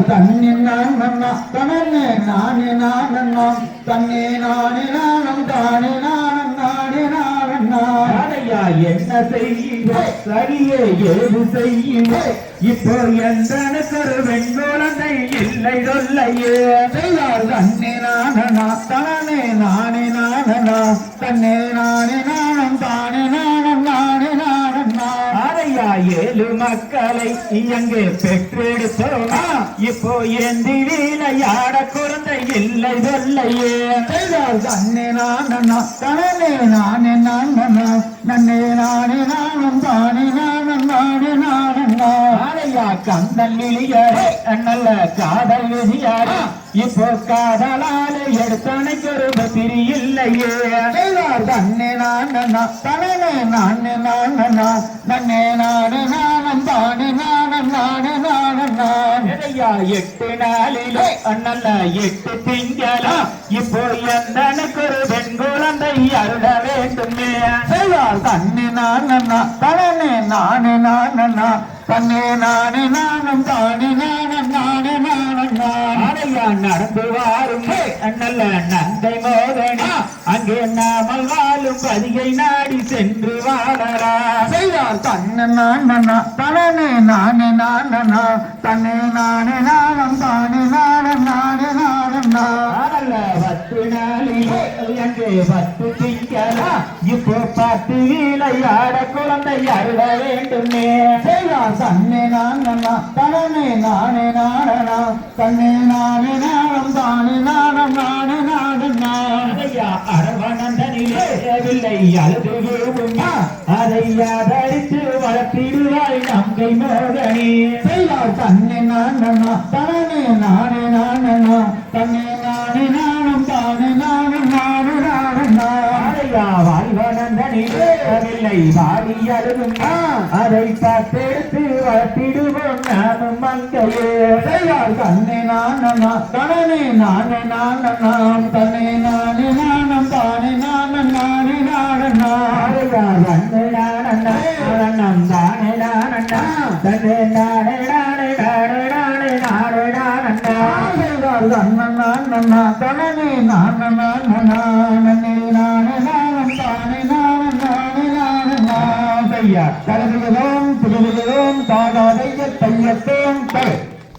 தன்னே நான் தனே நானே நான் தன்னே நானே நானும் தானே நானும் நானே நானையா என்ன செய்யுங்க சரியே ஏது செய்யுங்க இப்போ எந்தனக்கொரு வெண்குழந்தை இல்லை சொல்லையே தன்னே நானா தானே நானே நானா தன்னே நானே நானும் தானே நானும் நானே நானையா ஏழு மக்களை இயங்கே பெற்றெடுத்தோமா இப்போ எந்தி வீலையாட குழந்தை இல்லை சொல்லையே தன்னே நானா தானே நானே நானா நன்னே நானே நானும் தானே நானும் நானே நானையா கந்தன் விழியாரே நல்ல காதல் விதியாரே இப்போ காதலால எடுத்தனைக்கு ஒரு பத்திரி இல்லையே தன்னே நானா தனே நானே நானா நன்னே நானே நானும் தானே நானும் நானே நானையா 8 நாளிலே நல்ல 8 திங்களா இப்போ எந்தனுக்கு ஒரு பெண் குழந்தை அருள வேண்டுமே தன்னே நானா தனே நானே நானா தன்னே நானே நானும் தானே நானும் நானே நானையா நடந்து வாரும் நல்ல நந்தை மோதனி அங்கே நாமல் வாழும் பதிகை நாடி சென்று வாழறா தன்னே நானா தனே நானே நானா தன்னே நானே நானும் தானே நானும் நானே நானல்ல 10 நாளிலே அங்கே 10 திங்களா இப்போ 10 வீலையாட குழந்தை அருள வேண்டுமே தன்னே நானா தனே நானே நானா தன்னே நானே நானும் தானே நானும் நானே நானையா அரவணந்தனிலே வில்லை அழுதும் அதை ஆதரித்து வளர்த்திடுவாய் நங்கை மோகனி தன்னே நானா தனே நானே நானா தன்னே நானே நானும் தானே நானும் நானே நானையா வாழ்வனந்தனிலே வில்லை வாடி அழுதும் அதை பார்த்தெடுத்து வளர்த்திடுவோம் நானும் மங்கையே தன்னே நானா தனே நானே நானா தன்னே நானே நானும் தானே நானும் நானே நானையா தன்னே நானா நானும் தானே நானா தன்னே நானே நானே நானே நானே நானா தனே நானா நன்னே நானே நானும் தானே நானும் நானே நானையா கலந்துகிறோம் புதுவிகிறோம் தாகாதைய தையத்தோம்